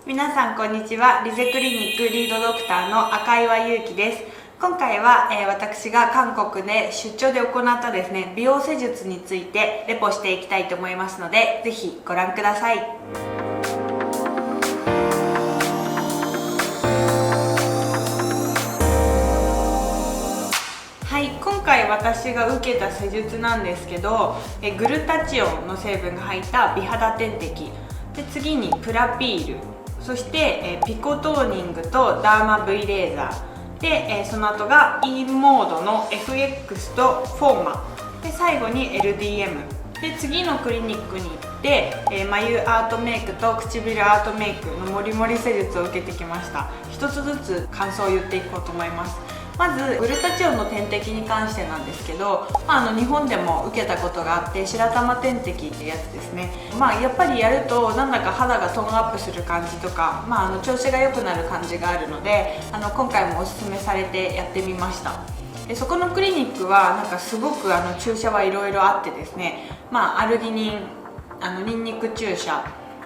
皆さんこんにちは。リゼクリニックリードドクターの赤岩優希です。今回は、私が韓国で出張で行ったですね、美容施術についてレポしていきたいと思いますので、ぜひご覧ください。はい、今回私が受けた施術なんですけど、グルタチオンの成分が入った美肌点滴で、次にプラピール、そして、ピコトーニングとダーマ V レーザーで、その後がインモードの FX とフォーマで、最後に LDM で、次のクリニックに行って、眉アートメイクと唇アートメイクのモリモリ施術を受けてきました。一つずつ感想を言っていこうと思います。まずグルタチオンの点滴に関してなんですけど、日本でも受けたことがあって、白玉点滴ってやつですね。やっぱりやるとなんだか肌がトーンアップする感じとか、調子が良くなる感じがあるので、今回もおすすめされてやってみました。でそこのクリニックはなんかすごく注射はいろいろあってですね、アルギニン、ニンニク注射、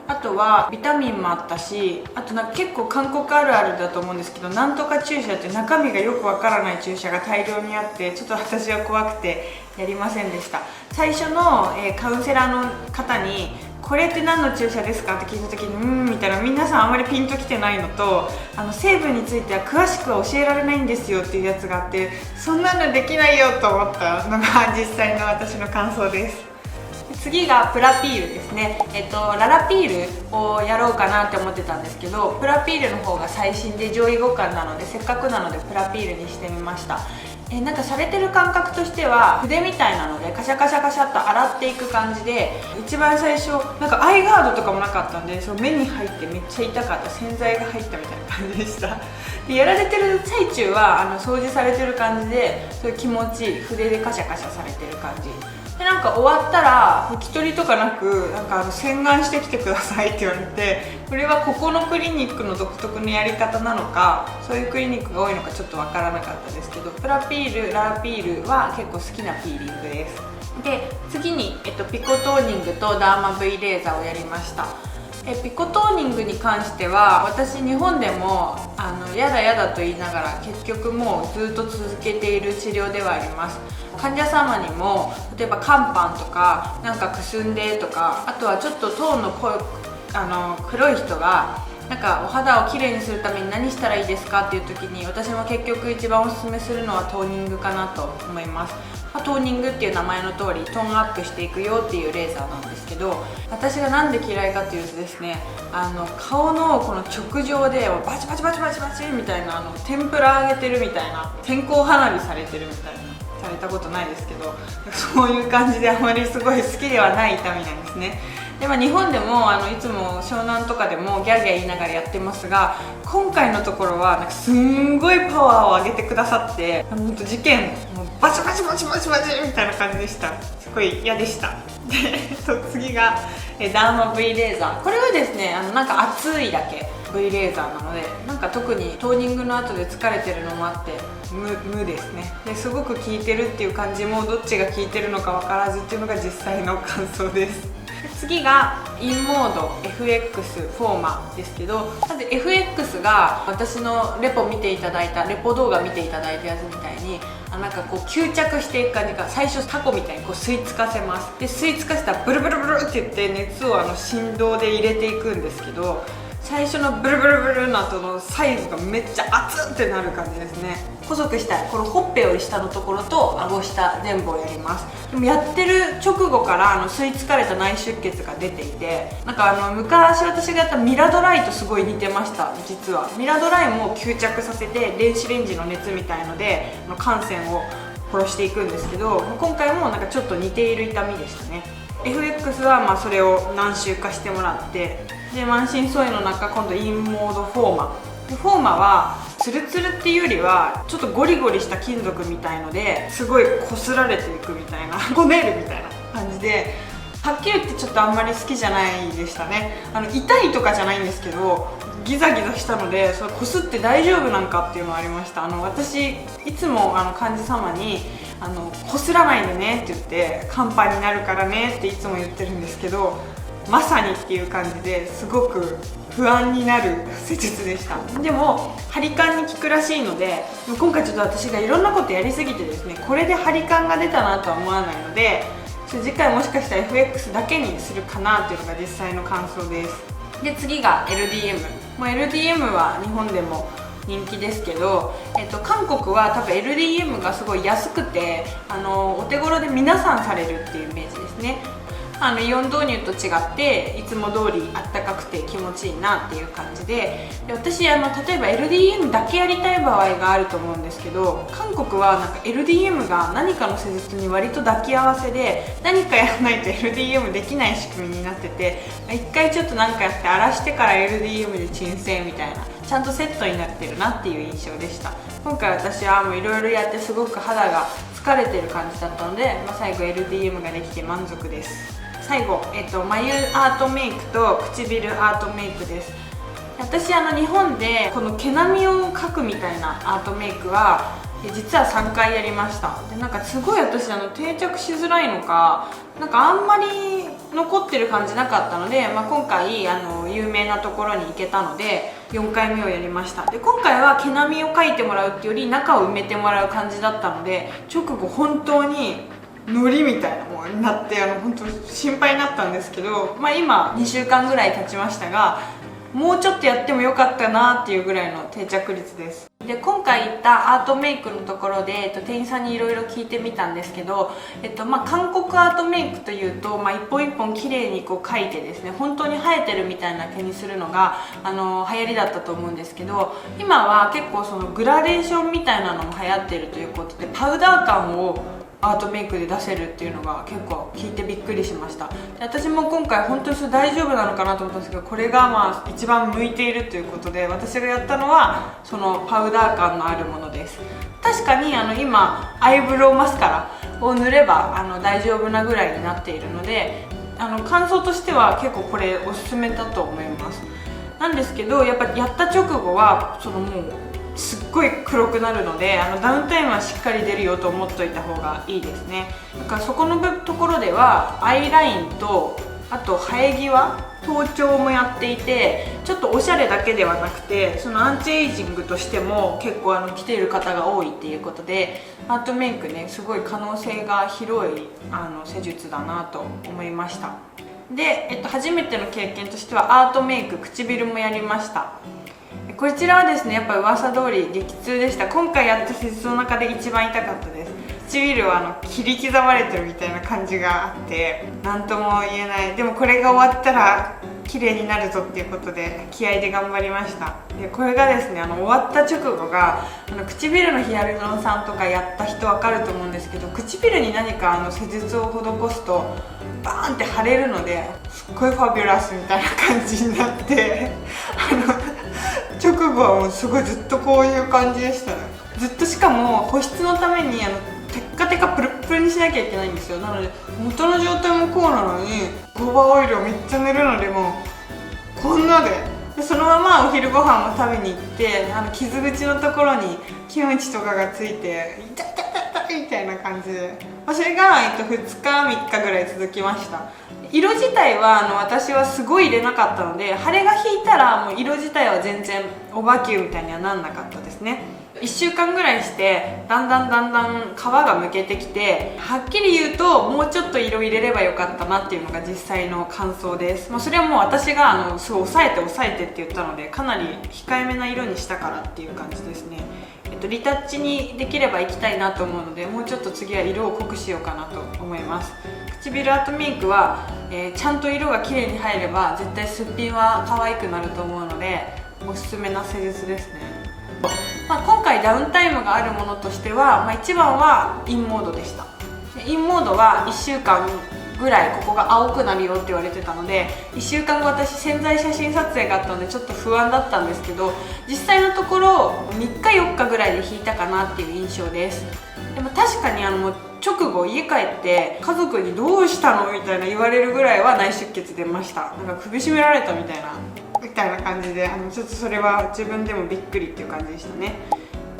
あとはビタミンもあったし、あとなんか結構韓国あるあるだと思うんですけど、なんとか注射って中身がよくわからない注射が大量にあって、ちょっと私は怖くてやりませんでした。最初の、カウンセラーの方にこれって何の注射ですかって聞いた時にみたいな、皆さんあんまりピンときてないのと、成分については詳しくは教えられないんですよっていうやつがあって、そんなのできないよと思ったのが実際の私の感想です。次がプラピールですね。ララピールをやろうかなって思ってたんですけど、プラピールの方が最新で上位互換なので、せっかくなのでプラピールにしてみました。なんかされてる感覚としては筆みたいなのでカシャカシャカシャっと洗っていく感じで、一番最初なんかアイガードとかもなかったんで、その目に入ってめっちゃ痛かった。洗剤が入ったみたいな感じでした。でやられてる最中は掃除されてる感じで、そういう気持ちいい筆でカシャカシャされてる感じで、なんか終わったら拭き取りとかなく、なんか洗顔してきてくださいって言われて、これはここのクリニックの独特のやり方なのか、そういうクリニックが多いのかちょっとわからなかったですけど、プラピール、ララピールは結構好きなピーリングです。で次に、ピコトーニングとダーマ V レーザーをやりました。ピコトーニングに関しては私日本でもやだやだと言いながら結局もうずっと続けている治療ではあります。患者様にも例えば肝斑とかなんかくすんでとか、あとはちょっとトーンの濃い黒い人がなんかお肌をきれいにするために何したらいいですかっていう時に、私も結局一番おすすめするのはトーニングかなと思います。トーニングっていう名前の通りトーンアップしていくよっていうレーザーなんですけど、私がなんで嫌いかっていうとですね、顔のこの直上でバチバチバチバチバチみたいな、天ぷら揚げてるみたいな、線香花火されてるみたいな、されたことないですけど、そういう感じであまりすごい好きではない痛みなんですね。で日本でもいつも湘南とかでもギャーギャー言いながらやってますが、今回のところはなんかすんごいパワーを上げてくださって、本当事件もうバチバチバチバチバチみたいな感じでした。すごい嫌でした。で次がダーマ V レーザー。これはですねなんか熱いだけ V レーザーなので、なんか特にトーニングの後で疲れてるのもあって無ですね。ですごく効いてるっていう感じも、どっちが効いてるのか分からずっていうのが実際の感想です。次がインモード FX フォーマですけど、まず FX が私のレポ見ていただいた、レポ動画見ていただいたやつみたいになんかこう吸着していく感じが、最初タコみたいにこう吸い付かせます。で吸い付かせたらブルブルブルって言って熱を振動で入れていくんですけど、最初のブルブルブルの後のサイズがめっちゃ熱ってなる感じですね。細くしたいこのほっぺより下のところと顎下全部をやります。でもやってる直後から吸い付かれた内出血が出ていて、なんか昔私がやったミラドライとすごい似てました。実はミラドライも吸着させて電子レンジの熱みたいので汗腺を殺していくんですけど、今回もなんかちょっと似ている痛みでしたね。FX はそれを何周かしてもらって、で満身創痍の中今度インモードフォーマで、フォーマはツルツルっていうよりはちょっとゴリゴリした金属みたいので、すごい擦られていくみたいな、こねるみたいな感じで、はっきり言ってちょっとあんまり好きじゃないでしたね。痛いとかじゃないんですけど、ギザギザしたので、それ擦って大丈夫なんかっていうのがありました。私いつも患者様に擦らないでねって言って、乾パンになるからねっていつも言ってるんですけど、まさにっていう感じですごく不安になる施術でした。でも張り感に効くらしいので、今回ちょっと私がいろんなことやりすぎてですね、これで張り感が出たなとは思わないので、次回もしかしたら FX だけにするかなっていうのが実際の感想です。で次が LDM。 LDM は日本でも人気ですけど、韓国は多分 LDM がすごい安くてお手頃で皆さんされるっていうイメージですね。イオン導入と違っていつも通りあったかくて気持ちいいなっていう感じで、私例えば LDM だけやりたい場合があると思うんですけど、韓国はなんか LDM が何かの施術に割と抱き合わせで、何かやらないと LDM できない仕組みになってて、一回ちょっと何かやって荒らしてから LDM で鎮静みたいな、ちゃんとセットになってるなっていう印象でした。今回私はもういろいろやってすごく肌が疲れてる感じだったので、最後 LDM ができて満足です。最後、眉アートメイクと唇アートメイクです。私日本でこの毛並みを描くみたいなアートメイクは実は3回やりました。でなんかすごい私定着しづらいのか、なんかあんまり残ってる感じなかったので、今回有名なところに行けたので4回目をやりました。で今回は毛並みを描いてもらうっていうより中を埋めてもらう感じだったので、直後本当にノリみたいなものになって本当心配になったんですけど、今2週間ぐらい経ちましたが、もうちょっとやってもよかったなっていうぐらいの定着率です。で今回行ったアートメイクのところで、店員さんにいろいろ聞いてみたんですけど、韓国アートメイクというと、一本一本綺麗にこう描いてですね、本当に生えてるみたいな毛にするのが流行りだったと思うんですけど、今は結構そのグラデーションみたいなのも流行ってるということで、パウダー感をアートメイクで出せるっていうのが結構聞いてびっくりしました。で私も今回本当にそれ大丈夫なのかなと思ったんですけど、これが一番向いているということで、私がやったのはそのパウダー感のあるものです。確かに今アイブロウマスカラを塗れば大丈夫なぐらいになっているので、感想としては結構これおすすめだと思います。なんですけどやっぱやった直後はもうすっごい黒くなるので、ダウンタイムはしっかり出るよと思っといた方がいいですね。だからそこのところではアイラインとあと生え際頭頂もやっていて、ちょっとおしゃれだけではなくてそのアンチエイジングとしても結構来ている方が多いっていうことで、アートメイクねすごい可能性が広い施術だなと思いました。で、初めての経験としてはアートメイク唇もやりました。こちらはですねやっぱ噂通り激痛でした。今回やった施術の中で一番痛かったです。唇は切り刻まれてるみたいな感じがあって何とも言えない。でもこれが終わったら綺麗になるぞっていうことで気合で頑張りました。でこれがですね終わった直後が唇のヒアルロン酸とかやった人分かると思うんですけど、唇に何か施術を施すとバーンって腫れるのですっごいファビュラスみたいな感じになって直後はもうすごいずっとこういう感じでしたね。ずっとしかも保湿のためにテッカテカプルップルにしなきゃいけないんですよ。なので元の状態もこうなのにゴーバーオイルをめっちゃ塗るのでもうこんなでそのままお昼ご飯も食べに行って傷口のところにキムチとかがついて痛い痛い痛いみたいな感じで、それが2日3日ぐらい続きました。色自体は私はすごい入れなかったので、腫れが引いたらもう色自体は全然オバキューみたいにはなんなかったですね。1週間ぐらいしてだんだん皮がむけてきて、はっきり言うともうちょっと色入れればよかったなっていうのが実際の感想です。それはもう私がすごい抑えてって言ったのでかなり控えめな色にしたからっていう感じですね。リタッチにできればいきたいなと思うので、もうちょっと次は色を濃くしようかなと思います。唇アートメイクは、ちゃんと色が綺麗に入れば絶対すっぴんは可愛くなると思うのでおすすめな施術ですね。今回ダウンタイムがあるものとしては、一番はインモードでした。インモードは1週間ぐらいここが青くなるよって言われてたので、1週間後私潜在写真撮影があったのでちょっと不安だったんですけど、実際のところ3日4日ぐらいで引いたかなっていう印象です。でも確かにもう直後家帰って家族にどうしたのみたいな言われるぐらいは内出血出ました。なんか首絞められたみたいな感じでちょっとそれは自分でもびっくりっていう感じでしたね。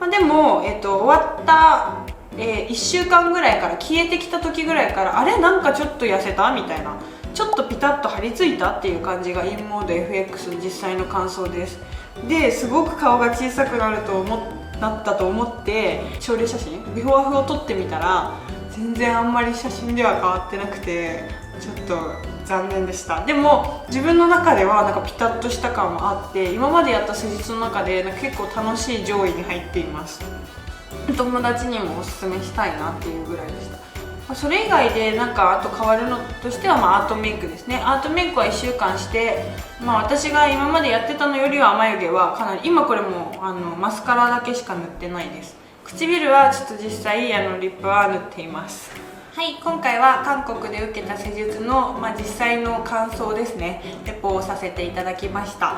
でも、終わった1週間ぐらいから消えてきた時ぐらいからあれなんかちょっと痩せたみたいな、ちょっとピタッと張り付いたっていう感じがインモード FX の実際の感想です。ですごく顔が小さくなったと思って症例写真ビフォーアフを撮ってみたら全然あんまり写真では変わってなくてちょっと残念でした。でも自分の中ではなんかピタッとした感もあって、今までやった施術の中でなんか結構楽しい上位に入っています。友達にもおすすめしたいなっていうぐらいでした。それ以外でなんかあと変わるのとしては、アートメイクですね。アートメイクは1週間して、私が今までやってたのよりは眉毛はかなり、今これもマスカラだけしか塗ってないです。唇はちょっと実際リップは塗っています。はい、今回は韓国で受けた施術の、実際の感想ですね、レポをさせていただきました。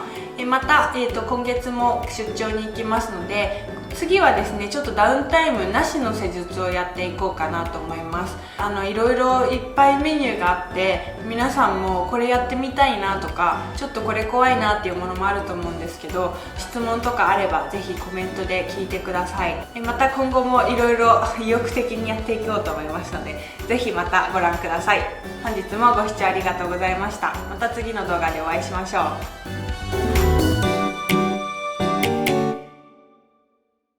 また、今月も出張に行きますので、次はですねちょっとダウンタイムなしの施術をやっていこうかなと思います。いろいろいっぱいメニューがあって、皆さんもこれやってみたいなとかちょっとこれ怖いなっていうものもあると思うんですけど、質問とかあればぜひコメントで聞いてください。また今後もいろいろ意欲的にやっていこうと思いますので、ぜひまたご覧ください。本日もご視聴ありがとうございました。また次の動画でお会いしましょう。